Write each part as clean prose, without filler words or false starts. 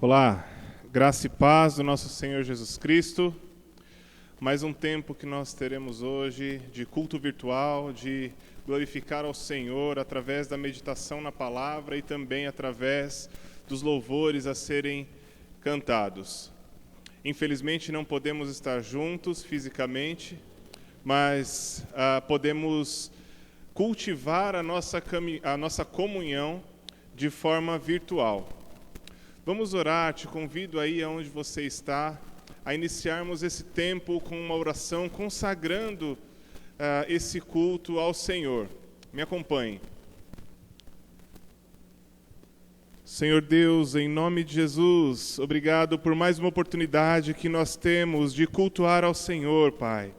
Olá, graça e paz do nosso Senhor Jesus Cristo. Mais um tempo que nós teremos hoje de culto virtual, de glorificar ao Senhor através da meditação na palavra e também através dos louvores a serem cantados. Infelizmente não podemos estar juntos fisicamente, mas podemos cultivar a nossa comunhão de forma virtual. Vamos orar, te convido aí aonde você está, a iniciarmos esse tempo com uma oração consagrando esse culto ao Senhor. Me acompanhe. Senhor Deus, em nome de Jesus, obrigado por mais uma oportunidade que nós temos de cultuar ao Senhor, Pai.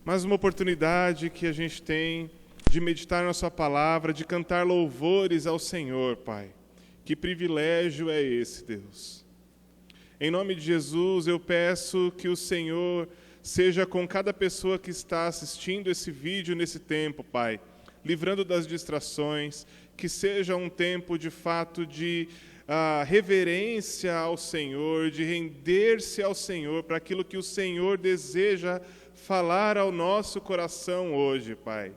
Mais uma oportunidade que a gente tem de meditar na sua palavra, de cantar louvores ao Senhor, Pai. Que privilégio é esse, Deus? Em nome de Jesus, eu peço que o Senhor seja com cada pessoa que está assistindo esse vídeo nesse tempo, Pai, livrando das distrações, que seja um tempo de fato de reverência ao Senhor, de render-se ao Senhor para aquilo que o Senhor deseja falar ao nosso coração hoje, Pai.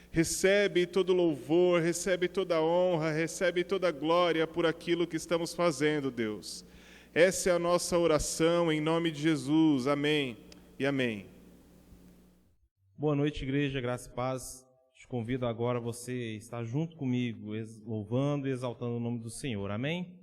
Recebe todo louvor, recebe toda honra, recebe toda glória por aquilo que estamos fazendo, Deus. Essa é a nossa oração em nome de Jesus. Amém e amém. Boa noite, igreja, graça e paz. Te convido agora a você estar junto comigo, louvando e exaltando o nome do Senhor. Amém?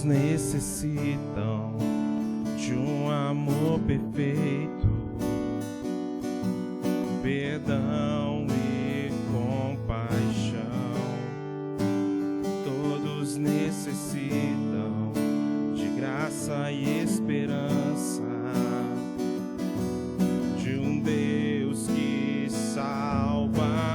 Necessitam de um amor perfeito, perdão e compaixão. Todos necessitam de graça e esperança, de um Deus que salva.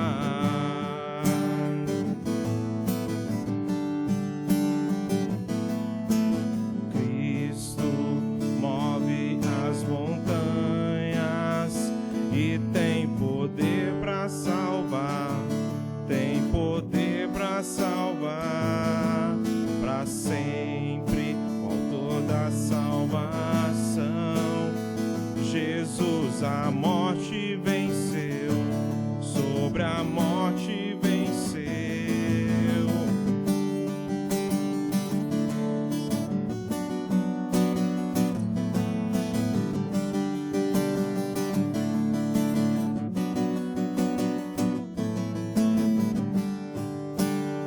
Salvar para sempre, autor da salvação. Jesus a morte venceu, sobre a morte venceu.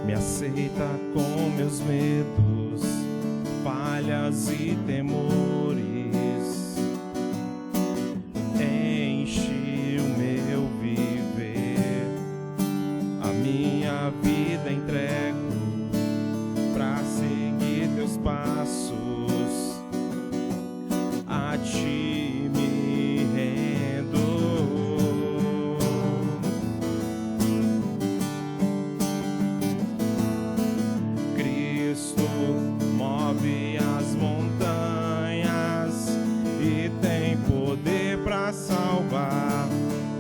Me aceita com meus medos, falhas e temores. Enche o meu viver, a minha vida entrego pra seguir teus passos. A ti me rendo. Move as montanhas e tem poder para salvar,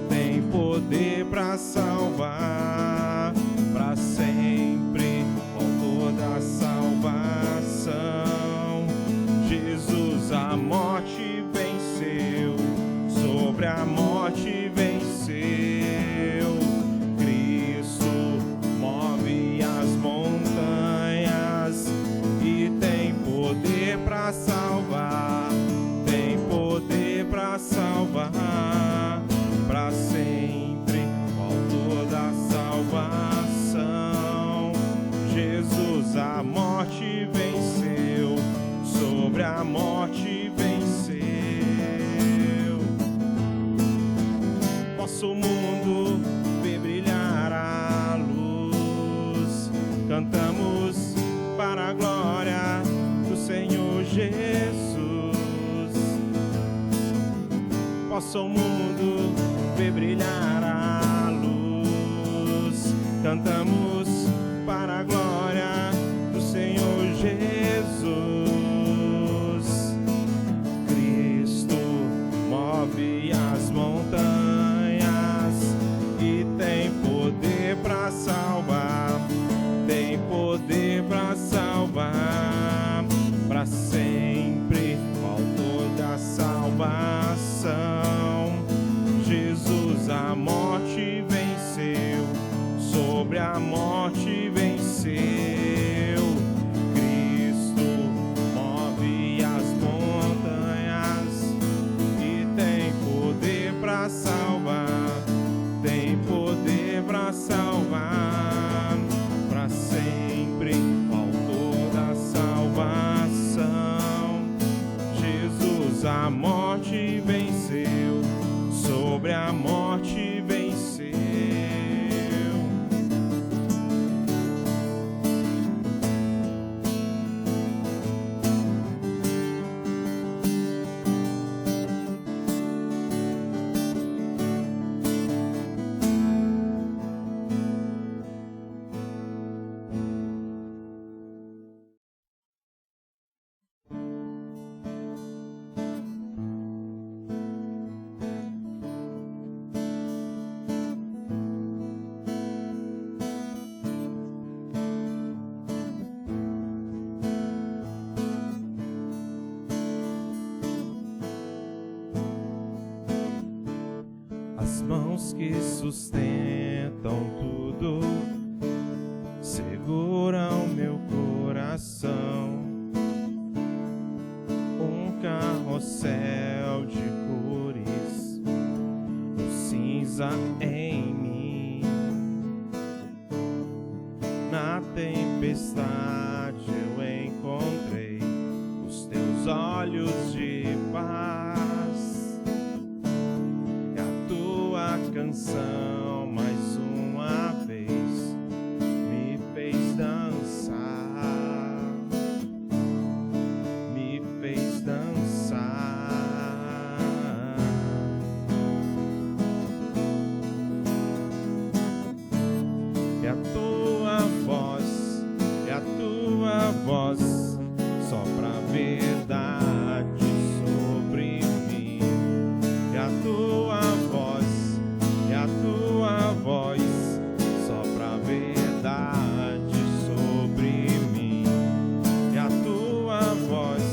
tem poder para salvar, para sempre, autor da salvação. Jesus a morte venceu, sobre a morte venceu. Cristo move as montanhas e tem poder para salvar, tem poder para salvar, para sempre, o autor da salvação. Jesus a morte venceu, sobre a morte venceu. Nosso mundo vê brilhar a luz, cantamos para a glória do Senhor Jesus. Jesus, possa o mundo ver brilhar a luz. Cantamos para a glória do Senhor Jesus. Cristo move as montanhas e tem poder para salvar, tem poder para salvar, para sempre, o autor da salvação. Jesus a morte venceu, sobre a morte venceu. Cristo move as montanhas e tem poder para salvar, tem poder para salvar, para sempre, o autor da salvação. Jesus a morte venceu, sobre a morte venceu. As mãos que sustentam tudo seguram meu coração. Um carrossel de cores, o cinza em mim. Na tempestade eu encontrei os teus olhos de paz. Canção mais uma vez me fez dançar, me fez dançar. E a tua voz, e a tua voz sopra a verdade sobre mim. E a tua voz, e a tua voz sopra a verdade sobre mim. E a tua voz,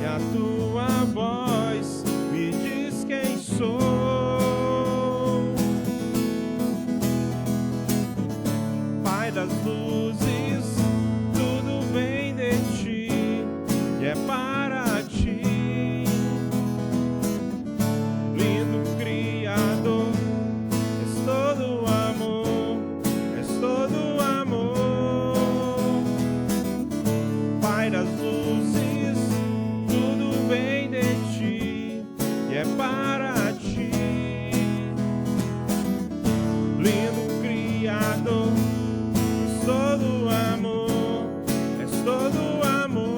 e a tua voz me diz quem sou. Pai das luzes, tudo vem de ti e é para ti. Lindo Criador, todo amor, és todo amor. Pai das luzes, tudo vem de ti e é para ti. Lindo Criador, és todo amor, és todo amor.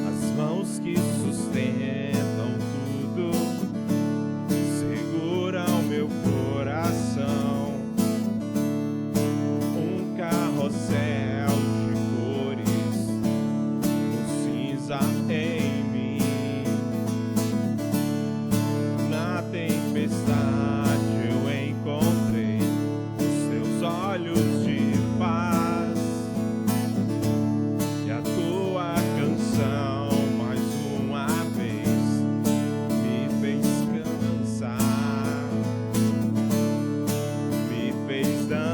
As mãos que sustentam tudo seguram meu coração. Um carrossel de cores, um cinza em mim. Na tempestade eu encontrei os teus olhos de paz. E a tua canção mais uma vez me fez cansar, me fez dançar.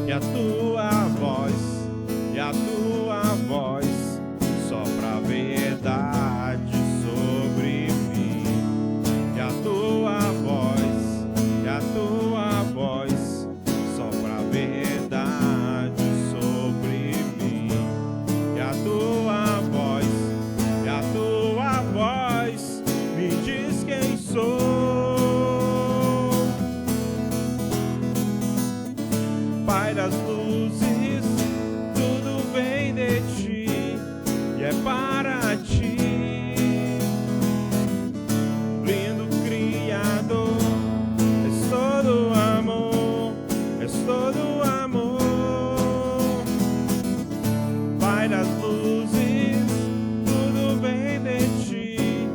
E a tua voz, e a tua voz sopra a verdade sobre mim. E a tua voz, e a tua voz sopra a verdade sobre mim. E a tua voz, e a tua voz me diz quem sou. Pai das luzes, tudo vem de ti e é para ti. Lindo Criador, és todo amor, és todo amor. Pai das luzes, tudo vem de ti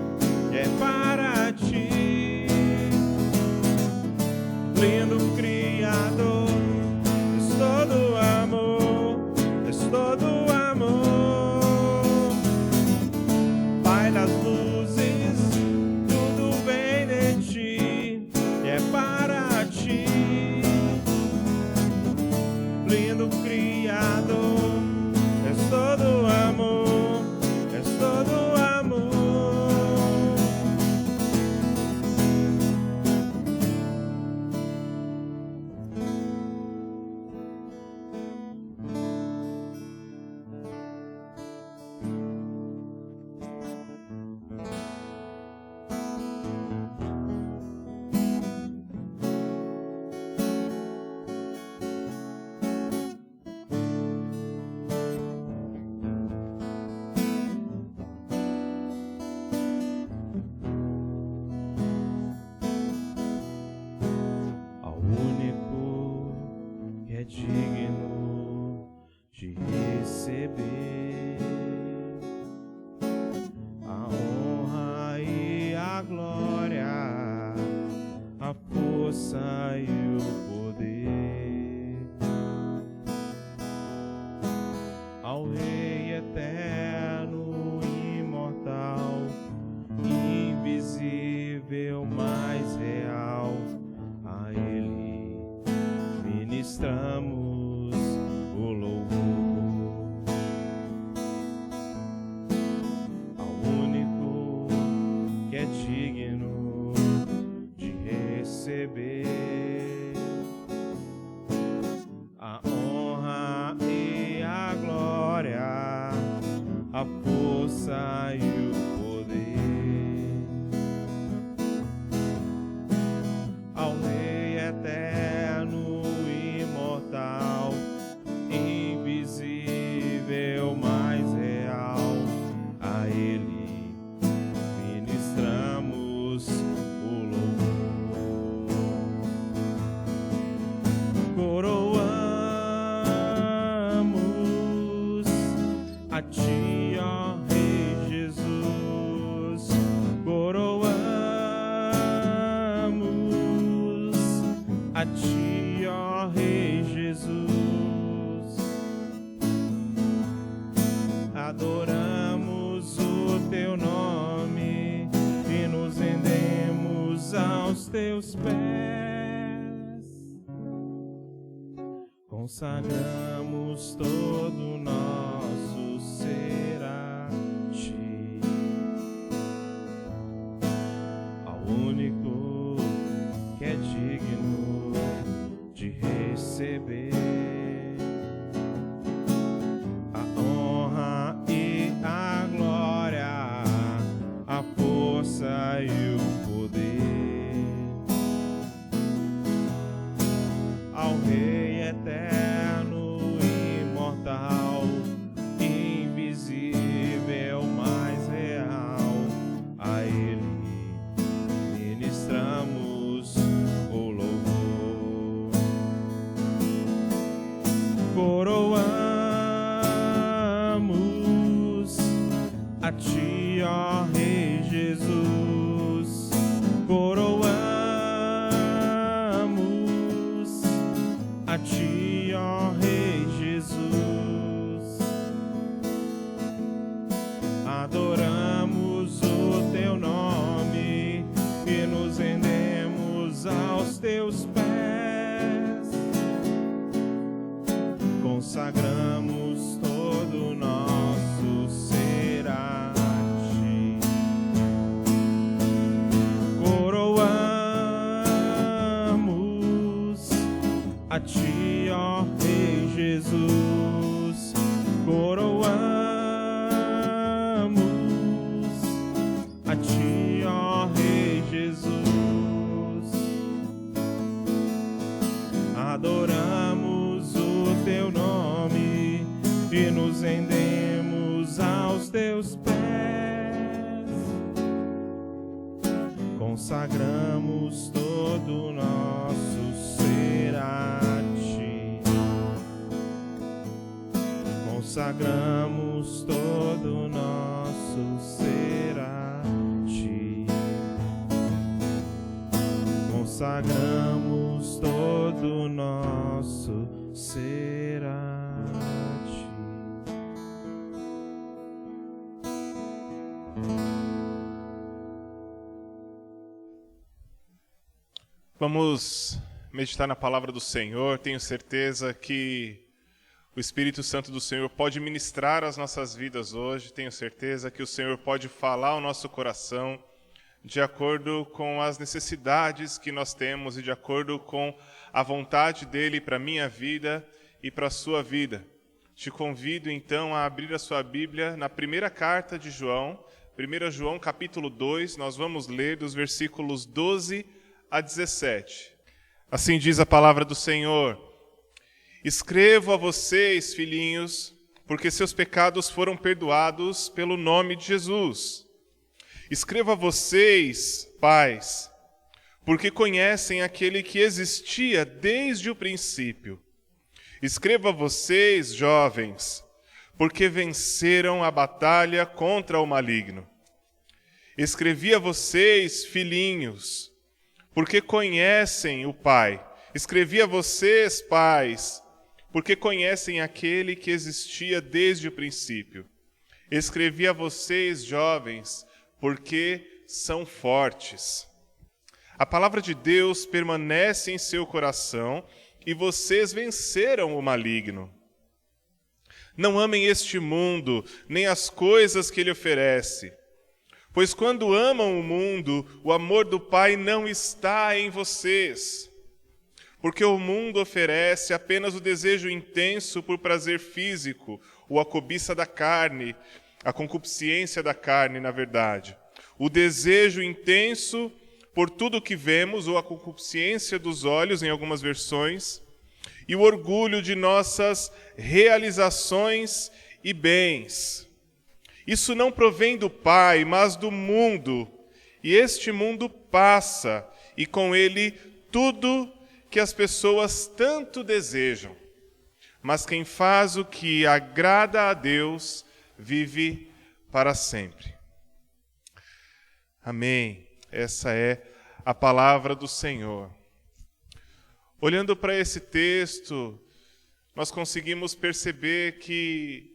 e é para ti. Lindo Criador, és todo amor, és todo amor. Pai das luzes, tudo vem de ti e é para ti. Lindo Criador, és todo amor, és todo amor. Ao único que é digno de receber a honra e a glória, a força e o poder, ao Rei eterno, imortal, invisível, mais real, a Ele ministramos o louvor. Ao único que é digno de receber a honra e a glória, a força e o poder, ao Rei eterno, imortal, invisível, mais real, a Ele ministramos o louvor. Coroamos a ti, ó Rei Jesus. Coroamos a ti, ó Rei Jesus. Adoramos o teu nome e nos rendemos aos teus pés. Consagramos todo o nosso ser a ti, ao único que é digno de receber a honra e a glória, a força e o poder, ao Rei eterno, imortal, invisível, mais real, a Ele ministramos o louvor. Coroamos a ti, ó Rei Jesus. Coroamos a ti, ó Rei Jesus. Adoramos o teu nome e nos rendemos aos teus pés. Consagramos todo o nosso ser a ti. Coroamos a ti, ó Rei Jesus. Coroamos a ti, ó Rei Jesus. Adoramos consagramos todo o nosso ser a Ti. Consagramos todo o nosso ser a Ti. Consagramos todo o nosso ser a Ti. Vamos meditar na palavra do Senhor. Tenho certeza que o Espírito Santo do Senhor pode ministrar as nossas vidas hoje. Tenho certeza que o Senhor pode falar ao nosso coração de acordo com as necessidades que nós temos e de acordo com a vontade dEle para a minha vida e para a sua vida. Te convido, então, a abrir a sua Bíblia na primeira carta de João, 1 João, capítulo 2. Nós vamos ler dos versículos 12 a 17. Assim diz a palavra do Senhor: Escrevo a vocês, filhinhos, porque seus pecados foram perdoados pelo nome de Jesus. Escrevo a vocês, pais, porque conhecem aquele que existia desde o princípio. Escrevo a vocês, jovens, porque venceram a batalha contra o maligno. Escrevi a vocês, filhinhos, porque conhecem o Pai. Escrevi a vocês, pais, porque conhecem aquele que existia desde o princípio. Escrevi a vocês, jovens, porque são fortes. A palavra de Deus permanece em seu coração e vocês venceram o maligno. Não amem este mundo, nem as coisas que ele oferece. Pois quando amam o mundo, o amor do Pai não está em vocês. Porque o mundo oferece apenas o desejo intenso por prazer físico, ou a cobiça da carne, a concupiscência da carne, na verdade. O desejo intenso por tudo que vemos, ou a concupiscência dos olhos, em algumas versões, e o orgulho de nossas realizações e bens. Isso não provém do Pai, mas do mundo. E este mundo passa, e com ele tudo que as pessoas tanto desejam. Mas quem faz o que agrada a Deus, vive para sempre. Amém. Essa é a palavra do Senhor. Olhando para esse texto, nós conseguimos perceber que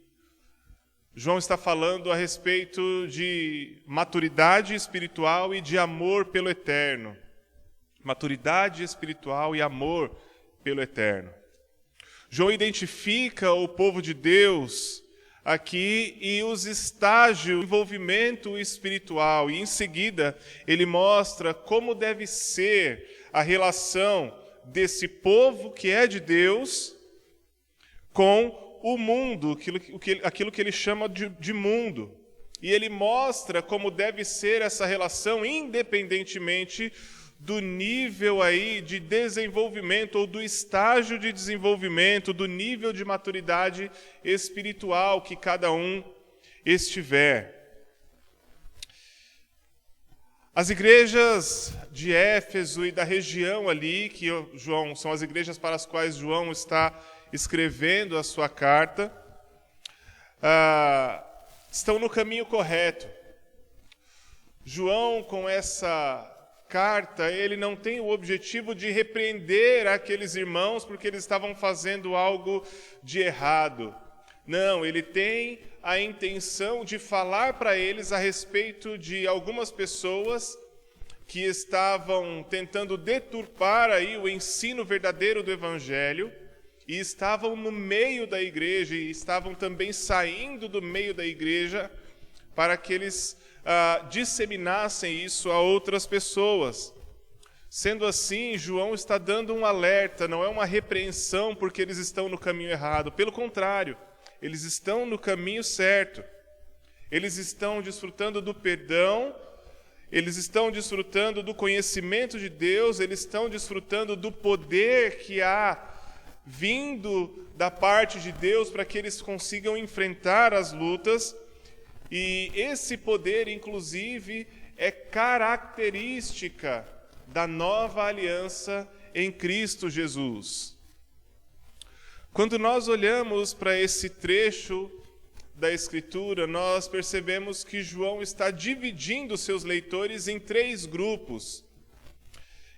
João está falando a respeito de maturidade espiritual e de amor pelo eterno. Maturidade espiritual e amor pelo eterno. João identifica o povo de Deus aqui e os estágios de envolvimento espiritual. E em seguida, ele mostra como deve ser a relação desse povo que é de Deus com o mundo, aquilo que ele chama de mundo. E ele mostra como deve ser essa relação independentemente do nível aí de desenvolvimento ou do estágio de desenvolvimento, do nível de maturidade espiritual que cada um estiver. As igrejas de Éfeso e da região ali, que João, são as igrejas para as quais João está escrevendo a sua carta, estão no caminho correto. João, com essa carta, ele não tem o objetivo de repreender aqueles irmãos porque eles estavam fazendo algo de errado. Não, ele tem a intenção de falar para eles a respeito de algumas pessoas que estavam tentando deturpar aí o ensino verdadeiro do Evangelho e estavam no meio da igreja e estavam também saindo do meio da igreja para que eles disseminassem isso a outras pessoas. Sendo assim, João está dando um alerta, não é uma repreensão porque eles estão no caminho errado. Pelo contrário, eles estão no caminho certo. Eles estão desfrutando do perdão, eles estão desfrutando do conhecimento de Deus, eles estão desfrutando do poder que há vindo da parte de Deus para que eles consigam enfrentar as lutas. E esse poder, inclusive, é característica da nova aliança em Cristo Jesus. Quando nós olhamos para esse trecho da Escritura, nós percebemos que João está dividindo seus leitores em 3 grupos,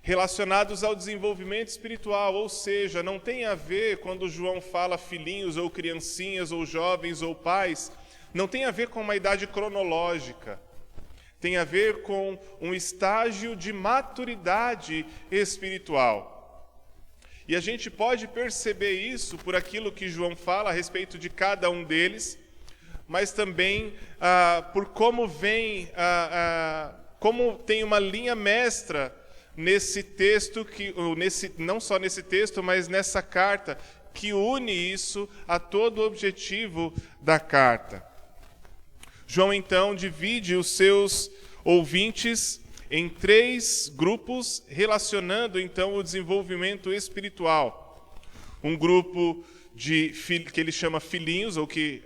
relacionados ao desenvolvimento espiritual, ou seja, não tem a ver, quando João fala filhinhos ou criancinhas ou jovens ou pais, não tem a ver com uma idade cronológica, tem a ver com um estágio de maturidade espiritual. E a gente pode perceber isso por aquilo que João fala a respeito de cada um deles, mas também por como como tem uma linha mestra nesse texto, não só nesse texto, mas nessa carta, que une isso a todo o objetivo da carta. João, então, divide os seus ouvintes em 3 grupos, relacionando, então, o desenvolvimento espiritual. Um grupo que ele chama filhinhos, ou que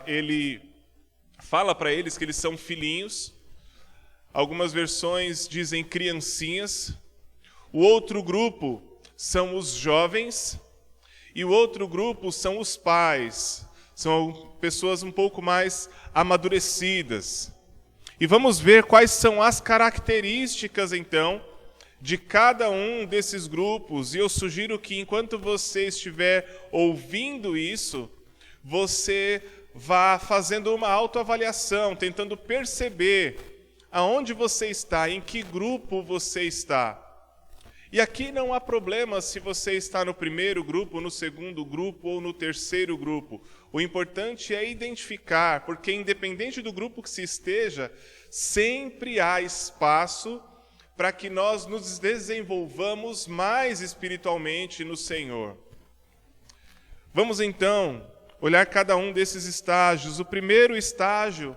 ele fala para eles que eles são filhinhos. Algumas versões dizem criancinhas. O outro grupo são os jovens. E o outro grupo são os pais. São pessoas um pouco mais amadurecidas. E vamos ver quais são as características, então, de cada um desses grupos. E eu sugiro que, enquanto você estiver ouvindo isso, você vá fazendo uma autoavaliação, tentando perceber aonde você está, em que grupo você está. E aqui não há problema se você está no primeiro grupo, no segundo grupo ou no terceiro grupo. O importante é identificar, porque independente do grupo que se esteja, sempre há espaço para que nós nos desenvolvamos mais espiritualmente no Senhor. Vamos então olhar cada um desses estágios. O primeiro estágio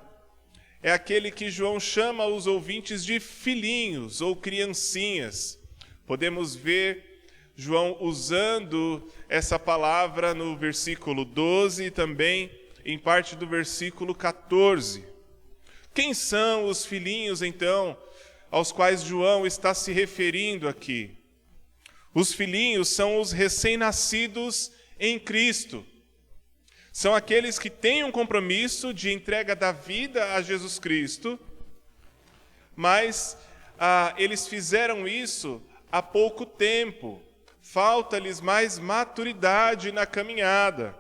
é aquele que João chama os ouvintes de filhinhos ou criancinhas. Podemos ver João usando essa palavra no versículo 12 e também em parte do versículo 14. Quem são os filhinhos, então, aos quais João está se referindo aqui? Os filhinhos são os recém-nascidos em Cristo. São aqueles que têm um compromisso de entrega da vida a Jesus Cristo, mas eles fizeram isso há pouco tempo. Falta-lhes mais maturidade na caminhada.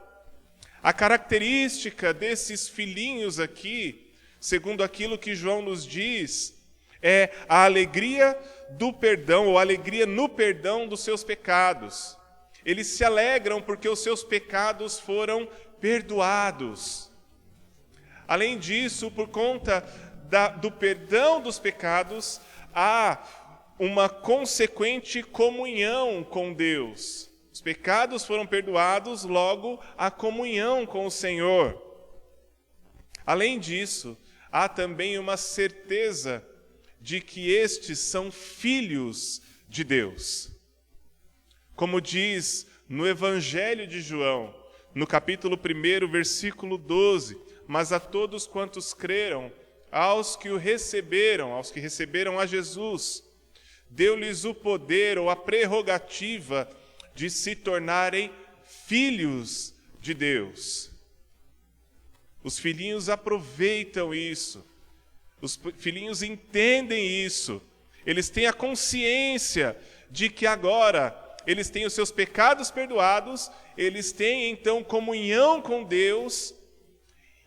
A característica desses filhinhos aqui, segundo aquilo que João nos diz, é a alegria do perdão, ou alegria no perdão dos seus pecados. Eles se alegram porque os seus pecados foram perdoados. Além disso, por conta do perdão dos pecados, há uma consequente comunhão com Deus. Os pecados foram perdoados, logo a comunhão com o Senhor. Além disso, há também uma certeza de que estes são filhos de Deus. Como diz no Evangelho de João, no capítulo 1, versículo 12, mas a todos quantos creram, aos que receberam a Jesus, deu-lhes o poder ou a prerrogativa de se tornarem filhos de Deus. Os filhinhos aproveitam isso. Os filhinhos entendem isso. Eles têm a consciência de que agora eles têm os seus pecados perdoados, eles têm então comunhão com Deus,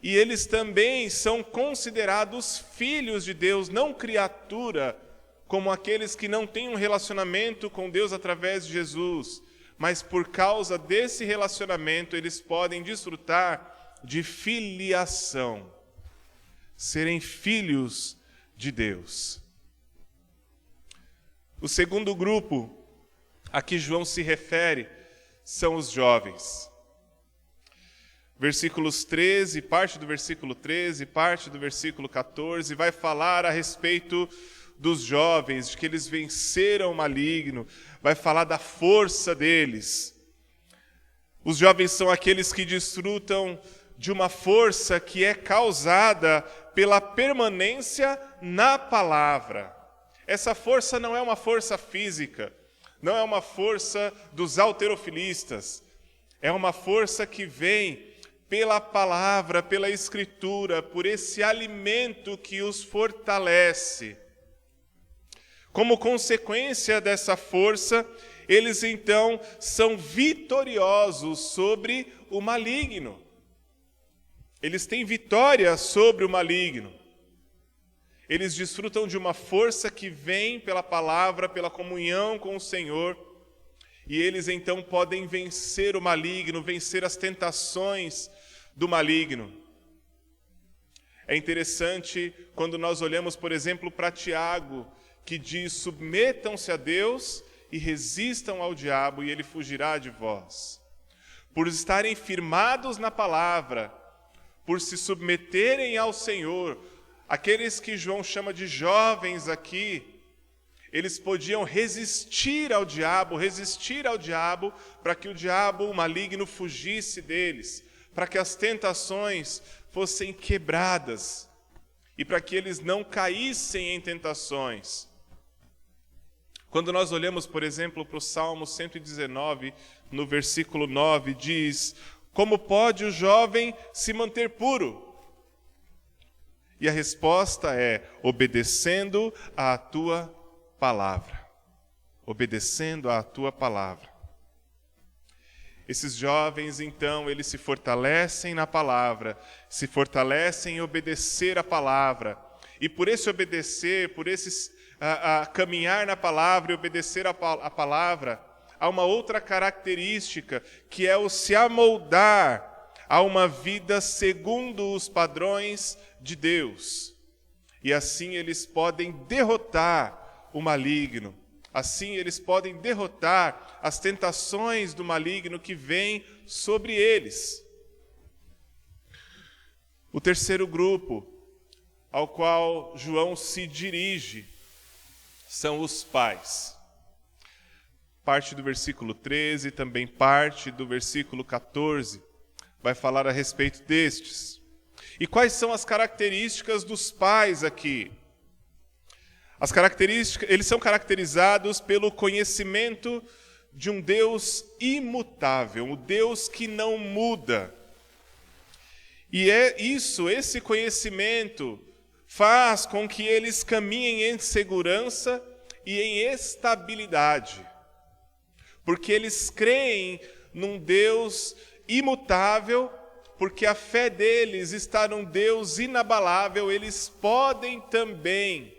e eles também são considerados filhos de Deus, não criatura, como aqueles que não têm um relacionamento com Deus através de Jesus, mas por causa desse relacionamento eles podem desfrutar de filiação, serem filhos de Deus. O segundo grupo a que João se refere são os jovens. Versículos 13, parte do versículo 13, parte do versículo 14, vai falar a respeito dos jovens, de que eles venceram o maligno, vai falar da força deles. Os jovens são aqueles que desfrutam de uma força que é causada pela permanência na palavra. Essa força não é uma força física, não é uma força dos halterofilistas, é uma força que vem pela palavra, pela Escritura, por esse alimento que os fortalece. Como consequência dessa força, eles então são vitoriosos sobre o maligno. Eles têm vitória sobre o maligno. Eles desfrutam de uma força que vem pela palavra, pela comunhão com o Senhor, e eles então podem vencer o maligno, vencer as tentações do maligno. É interessante quando nós olhamos, por exemplo, para Tiago, que diz: submetam-se a Deus e resistam ao diabo, e ele fugirá de vós. Por estarem firmados na palavra, por se submeterem ao Senhor, aqueles que João chama de jovens aqui, eles podiam resistir ao diabo para que o diabo, o maligno, fugisse deles, para que as tentações fossem quebradas e para que eles não caíssem em tentações. Quando nós olhamos, por exemplo, para o Salmo 119, no versículo 9, diz: como pode o jovem se manter puro? E a resposta é: obedecendo à tua palavra. Obedecendo à tua palavra. Esses jovens, então, eles se fortalecem na palavra, se fortalecem em obedecer a palavra. E por esse obedecer, por esse caminhar na palavra e obedecer a palavra, há uma outra característica, que é o se amoldar a uma vida segundo os padrões de Deus. E assim eles podem derrotar o maligno. Assim eles podem derrotar as tentações do maligno que vêm sobre eles. O terceiro grupo ao qual João se dirige são os pais. Parte do versículo 13, também parte do versículo 14, vai falar a respeito destes. E quais são as características dos pais aqui? As características, eles são caracterizados pelo conhecimento de um Deus imutável, um Deus que não muda. E esse conhecimento faz com que eles caminhem em segurança e em estabilidade. Porque eles creem num Deus imutável, porque a fé deles está num Deus inabalável, eles podem também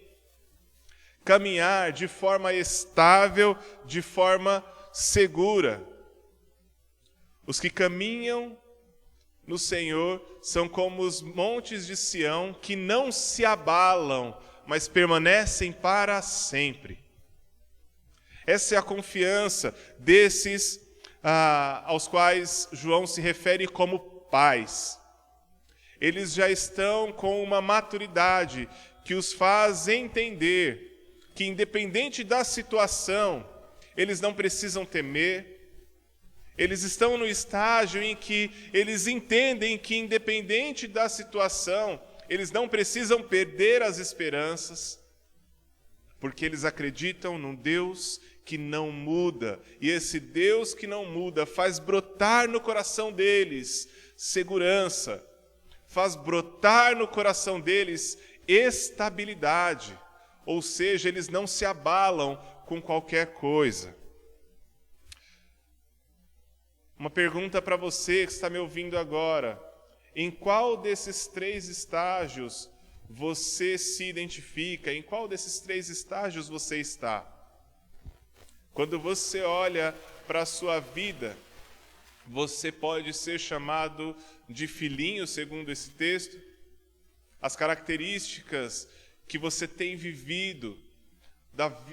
caminhar de forma estável, de forma segura. Os que caminham no Senhor são como os montes de Sião, que não se abalam, mas permanecem para sempre. Essa é a confiança desses aos quais João se refere como pais. Eles já estão com uma maturidade que os faz entender que, independente da situação, eles não precisam temer. Eles estão no estágio em que eles entendem que, independente da situação, eles não precisam perder as esperanças, porque eles acreditam num Deus que não muda. E esse Deus que não muda faz brotar no coração deles segurança, faz brotar no coração deles estabilidade. Ou seja, eles não se abalam com qualquer coisa. Uma pergunta para você que está me ouvindo agora: em qual desses três estágios você se identifica? Em qual desses três estágios você está? Quando você olha para a sua vida, você pode ser chamado de filhinho, segundo esse texto. As características que você tem vivido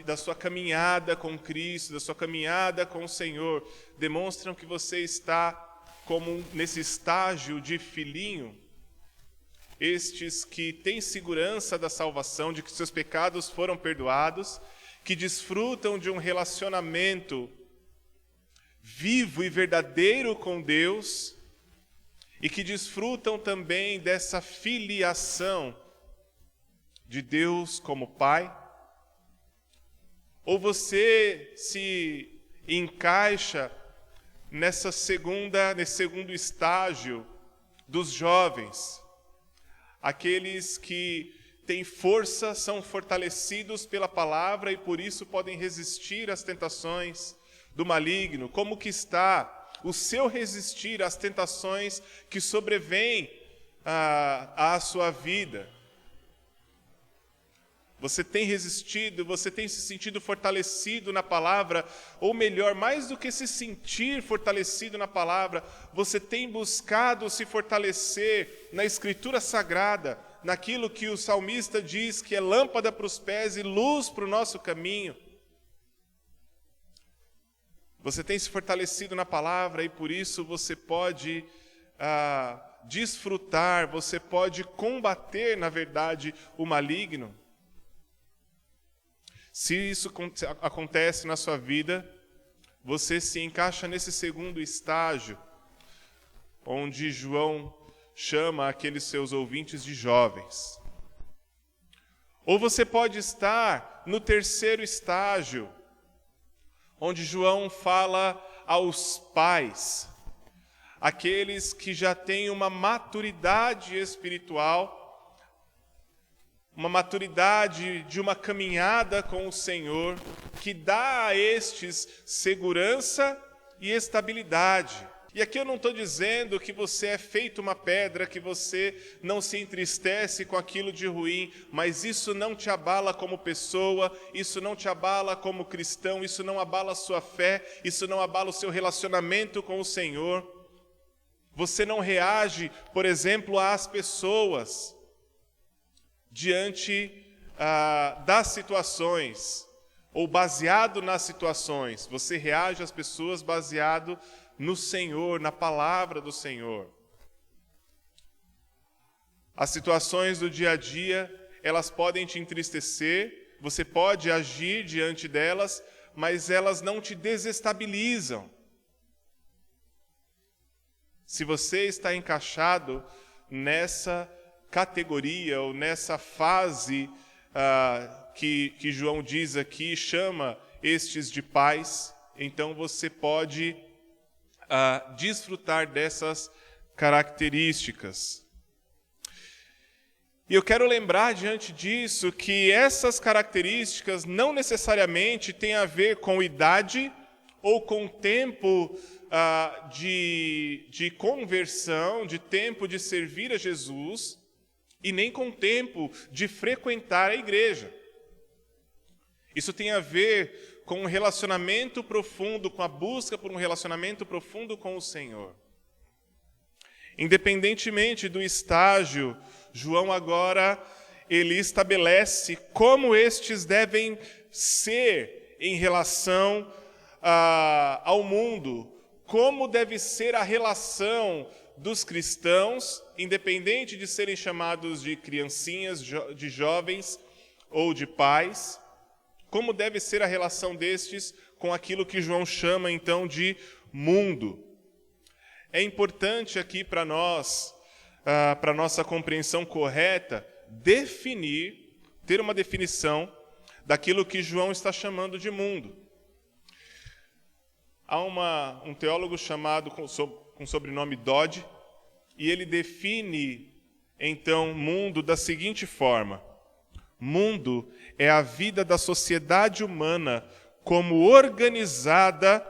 da sua caminhada com Cristo, da sua caminhada com o Senhor, demonstram que você está como nesse estágio de filhinho. Estes que têm segurança da salvação, de que seus pecados foram perdoados, que desfrutam de um relacionamento vivo e verdadeiro com Deus, e que desfrutam também dessa filiação de Deus como Pai? Ou você se encaixa nesse segundo estágio dos jovens, aqueles que têm força, são fortalecidos pela palavra e por isso podem resistir às tentações do maligno? Como que está o seu resistir às tentações que sobrevêm à sua vida? Você tem resistido, você tem se sentido fortalecido na palavra, ou melhor, mais do que se sentir fortalecido na palavra, você tem buscado se fortalecer na Escritura Sagrada, naquilo que o salmista diz que é lâmpada para os pés e luz para o nosso caminho. Você tem se fortalecido na palavra e por isso você pode desfrutar, você pode combater, na verdade, o maligno. Se isso acontece na sua vida, você se encaixa nesse segundo estágio, onde João chama aqueles seus ouvintes de jovens. Ou você pode estar no terceiro estágio, onde João fala aos pais, aqueles que já têm uma maturidade espiritual, uma maturidade de uma caminhada com o Senhor, que dá a estes segurança e estabilidade. E aqui eu não estou dizendo que você é feito uma pedra, que você não se entristece com aquilo de ruim, mas isso não te abala como pessoa, isso não te abala como cristão, isso não abala a sua fé, isso não abala o seu relacionamento com o Senhor. Você não reage, por exemplo, às pessoas diante das situações, ou baseado nas situações. Você reage às pessoas baseado no Senhor, na palavra do Senhor. As situações do dia a dia, elas podem te entristecer, você pode agir diante delas, mas elas não te desestabilizam. Se você está encaixado nessa categoria ou nessa fase que João diz aqui, chama estes de pais, então você pode desfrutar dessas características. E eu quero lembrar diante disso que essas características não necessariamente têm a ver com idade ou com tempo de conversão, de tempo de servir a Jesus, e nem com tempo de frequentar a igreja. Isso tem a ver com um relacionamento profundo, com a busca por um relacionamento profundo com o Senhor. Independentemente do estágio, João agora, ele estabelece como estes devem ser em relação ao mundo, como deve ser a relação dos cristãos, independente de serem chamados de criancinhas, de jovens ou de pais, como deve ser a relação destes com aquilo que João chama então de mundo. É importante aqui para nós, para nossa compreensão correta, ter uma definição daquilo que João está chamando de mundo. Há um teólogo chamado com sobrenome Dodge, e ele define, então, mundo da seguinte forma: mundo é a vida da sociedade humana como organizada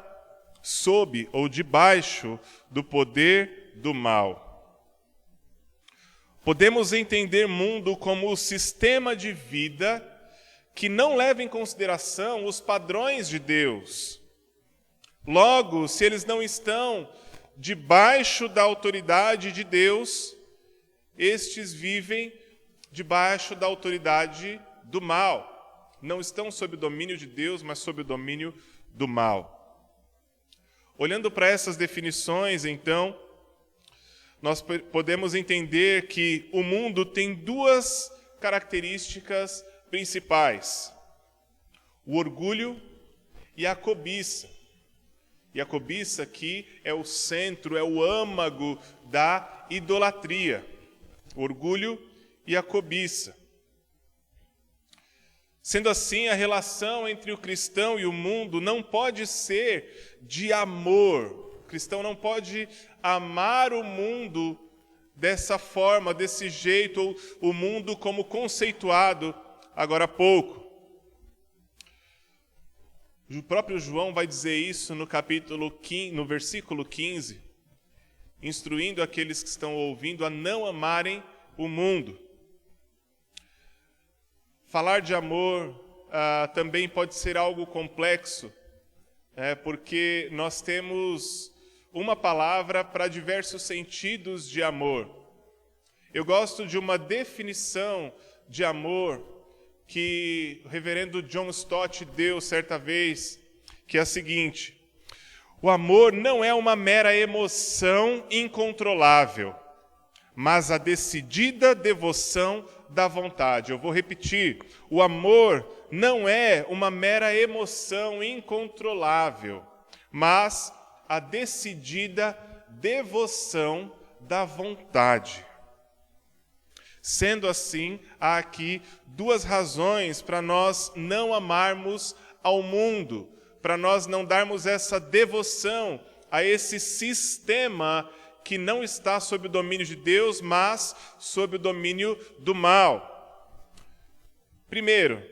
sob ou debaixo do poder do mal. Podemos entender mundo como o sistema de vida que não leva em consideração os padrões de Deus. Logo, se eles não estão debaixo da autoridade de Deus, estes vivem debaixo da autoridade do mal. Não estão sob o domínio de Deus, mas sob o domínio do mal. Olhando para essas definições, então, nós podemos entender que o mundo tem duas características principais: o orgulho e a cobiça. E a cobiça aqui é o centro, é o âmago da idolatria. O orgulho e a cobiça. Sendo assim, a relação entre o cristão e o mundo não pode ser de amor. O cristão não pode amar o mundo dessa forma, desse jeito, ou o mundo como conceituado agora há pouco. O próprio João vai dizer isso no versículo 15, instruindo aqueles que estão ouvindo a não amarem o mundo. Falar de amor também pode ser algo complexo, porque nós temos uma palavra para diversos sentidos de amor. Eu gosto de uma definição de amor que o reverendo John Stott deu certa vez, que é a seguinte: o amor não é uma mera emoção incontrolável, mas a decidida devoção da vontade. Eu vou repetir: o amor não é uma mera emoção incontrolável, mas a decidida devoção da vontade. Sendo assim, há aqui duas razões para nós não amarmos ao mundo, para nós não darmos essa devoção a esse sistema que não está sob o domínio de Deus, mas sob o domínio do mal. Primeiro,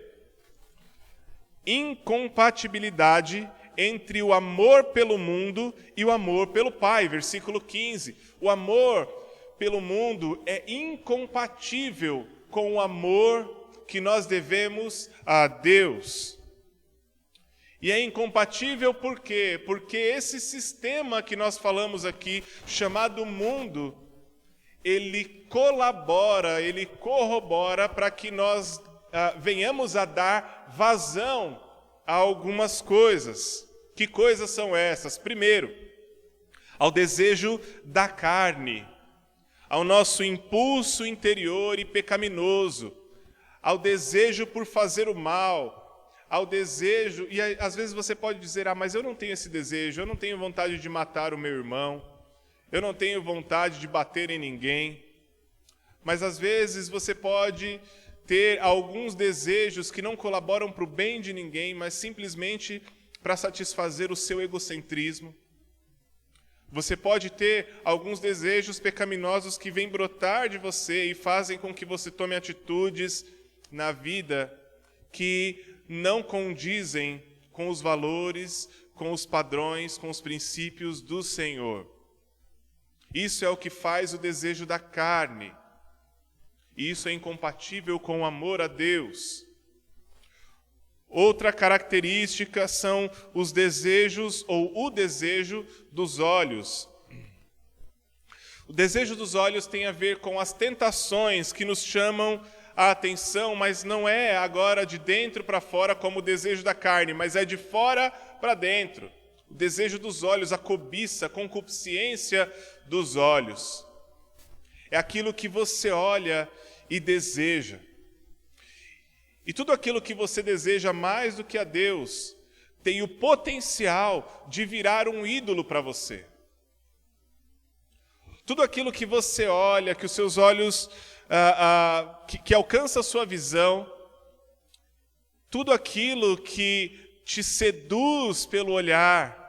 incompatibilidade entre o amor pelo mundo e o amor pelo Pai. Versículo 15. O amor pelo mundo é incompatível com o amor que nós devemos a Deus. E é incompatível por quê? Porque esse sistema que nós falamos aqui, chamado mundo, ele colabora, ele corrobora para que nós venhamos a dar vazão a algumas coisas. Que coisas são essas? Primeiro, ao desejo da carne, ao nosso impulso interior e pecaminoso, ao desejo por fazer o mal, ao desejo, e às vezes você pode dizer, mas eu não tenho esse desejo, eu não tenho vontade de matar o meu irmão, eu não tenho vontade de bater em ninguém. Mas às vezes você pode ter alguns desejos que não colaboram para o bem de ninguém, mas simplesmente para satisfazer o seu egocentrismo. Você pode ter alguns desejos pecaminosos que vêm brotar de você e fazem com que você tome atitudes na vida que não condizem com os valores, com os padrões, com os princípios do Senhor. Isso é o que faz o desejo da carne. E isso é incompatível com o amor a Deus. Outra característica são os desejos, ou o desejo dos olhos. O desejo dos olhos tem a ver com as tentações que nos chamam a atenção, mas não é agora de dentro para fora como o desejo da carne, mas é de fora para dentro. O desejo dos olhos, a cobiça, a concupiscência dos olhos. É aquilo que você olha e deseja. E tudo aquilo que você deseja mais do que a Deus tem o potencial de virar um ídolo para você. Tudo aquilo que você olha, que os seus olhos que alcança a sua visão, tudo aquilo que te seduz pelo olhar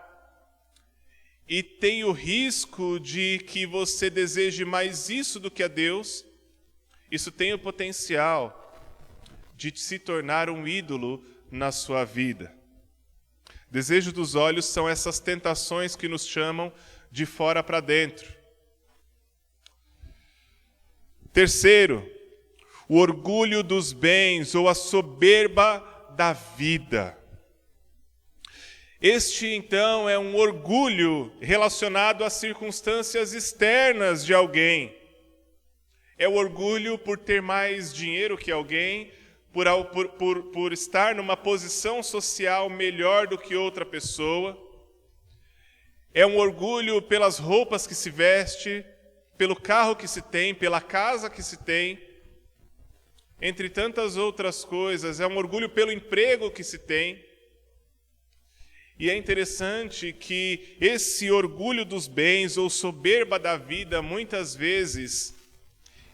e tem o risco de que você deseje mais isso do que a Deus, isso tem o potencial de se tornar um ídolo na sua vida. Desejo dos olhos são essas tentações que nos chamam de fora para dentro. Terceiro, o orgulho dos bens ou a soberba da vida. Este, então, é um orgulho relacionado às circunstâncias externas de alguém. É o orgulho por ter mais dinheiro que alguém, por estar numa posição social melhor do que outra pessoa. É um orgulho pelas roupas que se veste, pelo carro que se tem, pela casa que se tem, entre tantas outras coisas. É um orgulho pelo emprego que se tem. E é interessante que esse orgulho dos bens ou soberba da vida, muitas vezes,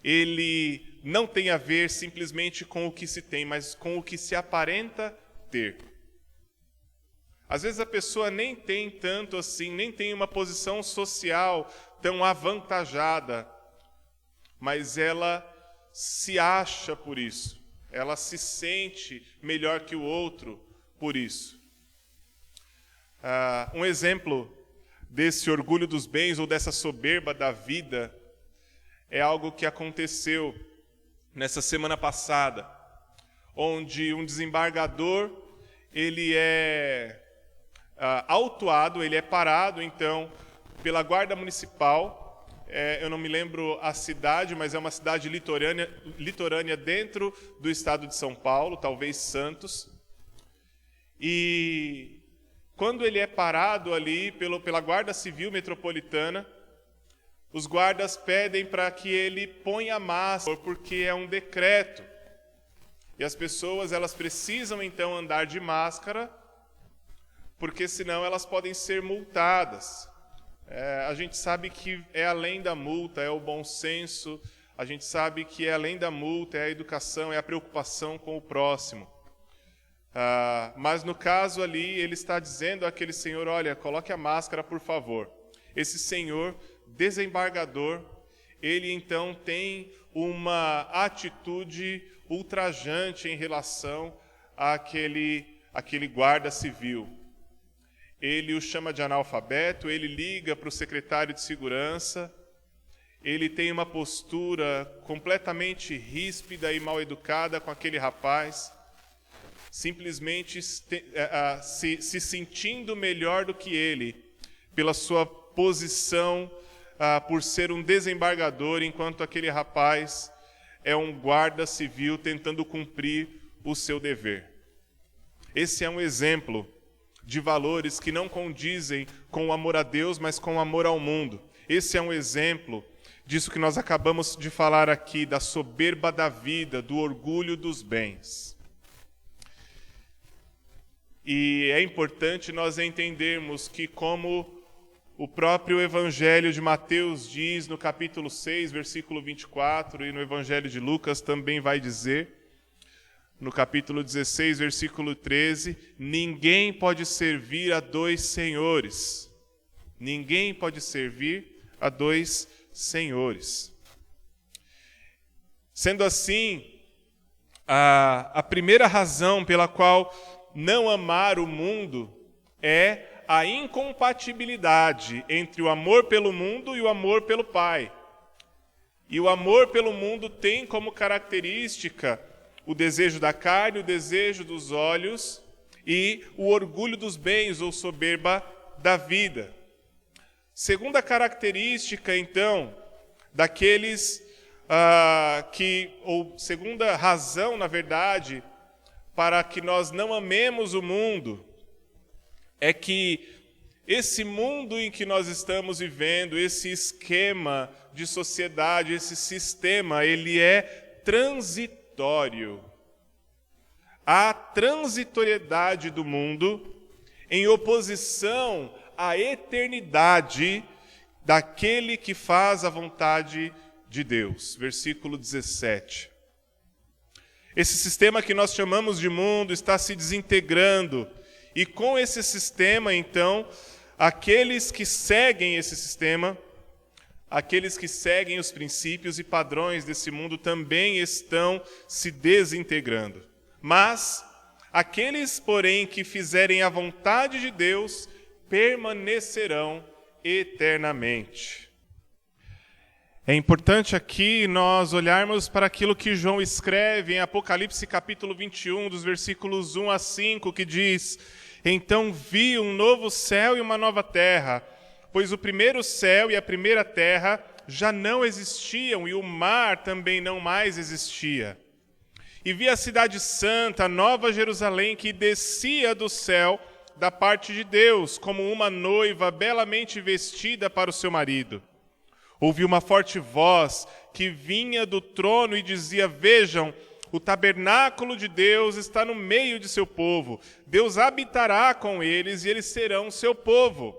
ele não tem a ver simplesmente com o que se tem, mas com o que se aparenta ter. Às vezes a pessoa nem tem tanto assim, nem tem uma posição social tão avantajada, mas ela se acha por isso, ela se sente melhor que o outro por isso. Um exemplo desse orgulho dos bens ou dessa soberba da vida é algo que aconteceu nessa semana passada, onde um desembargador, ele é autuado, ele é parado, então, pela guarda municipal. Eu não me lembro a cidade, mas é uma cidade litorânea dentro do estado de São Paulo, talvez Santos. E quando ele é parado ali pela Guarda Civil Metropolitana, os guardas pedem para que ele ponha máscara, porque é um decreto. E as pessoas, elas precisam então andar de máscara, porque senão elas podem ser multadas. A gente sabe que é além da multa, é o bom senso, a gente sabe que é além da multa, é a educação, é a preocupação com o próximo. Mas no caso ali, ele está dizendo àquele senhor, olha, coloque a máscara, por favor. Esse senhor, desembargador, ele então tem uma atitude ultrajante em relação àquele guarda civil. Ele o chama de analfabeto, ele liga para o secretário de segurança, ele tem uma postura completamente ríspida e mal educada com aquele rapaz, simplesmente se sentindo melhor do que ele, pela sua posição, por ser um desembargador, enquanto aquele rapaz é um guarda civil tentando cumprir o seu dever. Esse é um exemplo de valores que não condizem com o amor a Deus, mas com o amor ao mundo. Esse é um exemplo disso que nós acabamos de falar aqui, da soberba da vida, do orgulho dos bens. E é importante nós entendermos que, como o próprio Evangelho de Mateus diz no capítulo 6, versículo 24, e no Evangelho de Lucas também vai dizer, no capítulo 16, versículo 13, ninguém pode servir a dois senhores. Ninguém pode servir a dois senhores. Sendo assim, a primeira razão pela qual não amar o mundo é a incompatibilidade entre o amor pelo mundo e o amor pelo Pai. E o amor pelo mundo tem como característica o desejo da carne, o desejo dos olhos e o orgulho dos bens ou soberba da vida. Segunda característica, então, daqueles segunda razão, na verdade, para que nós não amemos o mundo, é que esse mundo em que nós estamos vivendo, esse esquema de sociedade, esse sistema, ele é transitório. A transitoriedade do mundo em oposição à eternidade daquele que faz a vontade de Deus. Versículo 17. Esse sistema que nós chamamos de mundo está se desintegrando. E com esse sistema, então, aqueles que seguem esse sistema, aqueles que seguem os princípios e padrões desse mundo também estão se desintegrando. Mas aqueles, porém, que fizerem a vontade de Deus, permanecerão eternamente. É importante aqui nós olharmos para aquilo que João escreve em Apocalipse capítulo 21, dos versículos 1 a 5, que diz: então vi um novo céu e uma nova terra, pois o primeiro céu e a primeira terra já não existiam, e o mar também não mais existia. E vi a cidade santa, a nova Jerusalém, que descia do céu da parte de Deus, como uma noiva belamente vestida para o seu marido. Ouvi uma forte voz que vinha do trono e dizia: vejam, O tabernáculo de Deus está no meio de seu povo. Deus habitará com eles e eles serão seu povo.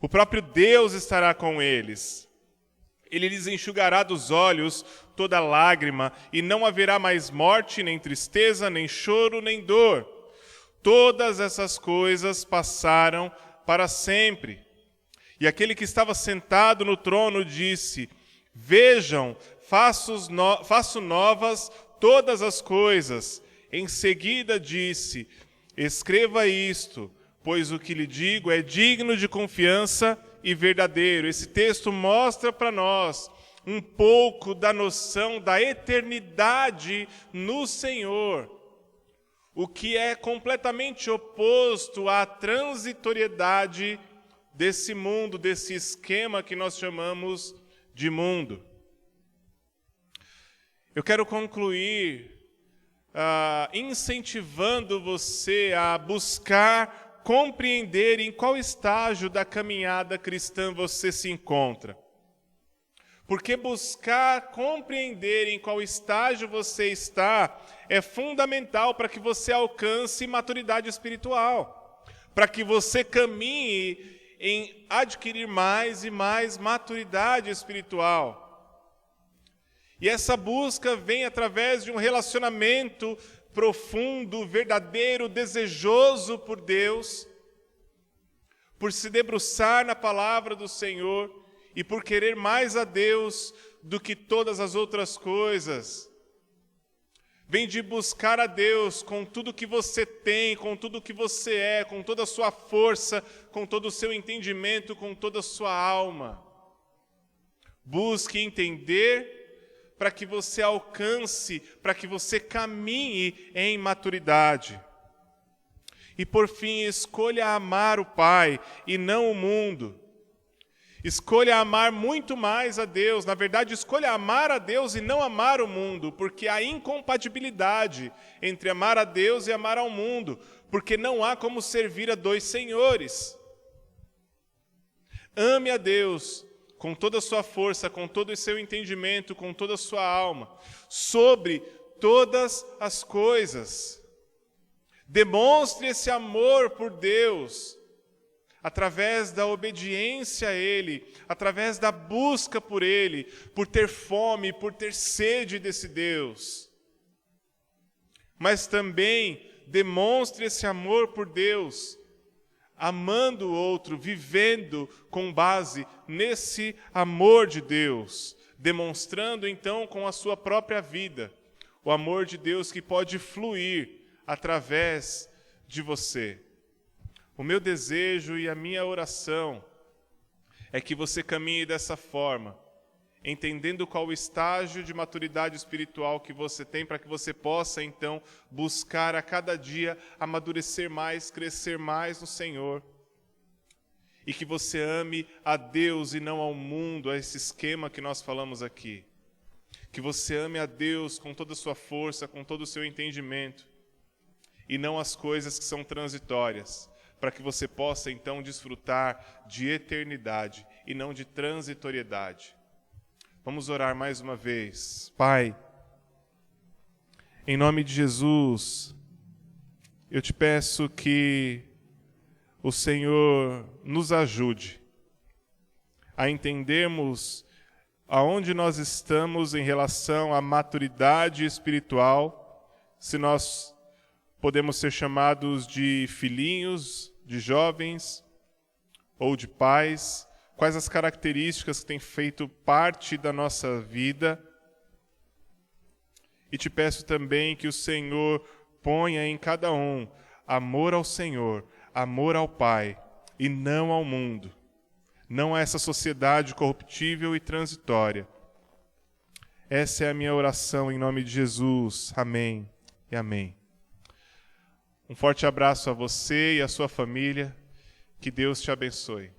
O próprio Deus estará com eles. Ele lhes enxugará dos olhos toda lágrima, e não haverá mais morte, nem tristeza, nem choro, nem dor. Todas essas coisas passaram para sempre. E aquele que estava sentado no trono disse: Vejam, faço novas todas as coisas. Em seguida disse: Escreva isto, pois o que lhe digo é digno de confiança e verdadeiro. Esse texto mostra para nós um pouco da noção da eternidade no Senhor, o que é completamente oposto à transitoriedade desse mundo, desse esquema que nós chamamos de mundo. Eu quero concluir incentivando você a buscar compreender em qual estágio da caminhada cristã você se encontra. Porque buscar compreender em qual estágio você está é fundamental para que você alcance maturidade espiritual, para que você caminhe em adquirir mais e mais maturidade espiritual. E essa busca vem através de um relacionamento profundo, verdadeiro, desejoso por Deus, por se debruçar na palavra do Senhor e por querer mais a Deus do que todas as outras coisas. Vem de buscar a Deus com tudo que você tem, com tudo que você é, com toda a sua força, com todo o seu entendimento, com toda a sua alma. Busque entender para que você alcance, para que você caminhe em maturidade. E por fim, escolha amar o Pai e não o mundo. Escolha amar muito mais a Deus. Na verdade, escolha amar a Deus e não amar o mundo, porque há incompatibilidade entre amar a Deus e amar ao mundo, porque não há como servir a dois senhores. Ame a Deus com toda a sua força, com todo o seu entendimento, com toda a sua alma, sobre todas as coisas. Demonstre esse amor por Deus através da obediência a Ele, através da busca por Ele, por ter fome, por ter sede desse Deus. Mas também demonstre esse amor por Deus, amando o outro, vivendo com base nesse amor de Deus, demonstrando então com a sua própria vida o amor de Deus que pode fluir através de você. O meu desejo e a minha oração é que você caminhe dessa forma, entendendo qual o estágio de maturidade espiritual que você tem, para que você possa, então, buscar a cada dia amadurecer mais, crescer mais no Senhor. E que você ame a Deus e não ao mundo, a esse esquema que nós falamos aqui. Que você ame a Deus com toda a sua força, com todo o seu entendimento, e não as coisas que são transitórias, para que você possa, então, desfrutar de eternidade e não de transitoriedade. Vamos orar mais uma vez. Pai, em nome de Jesus, eu te peço que o Senhor nos ajude a entendermos aonde nós estamos em relação à maturidade espiritual, se nós podemos ser chamados de filhinhos, de jovens ou de pais, quais as características que têm feito parte da nossa vida. E te peço também que o Senhor ponha em cada um amor ao Senhor, amor ao Pai e não ao mundo, não a essa sociedade corruptível e transitória. Essa é a minha oração em nome de Jesus. Amém e amém. Um forte abraço a você e a sua família. Que Deus te abençoe.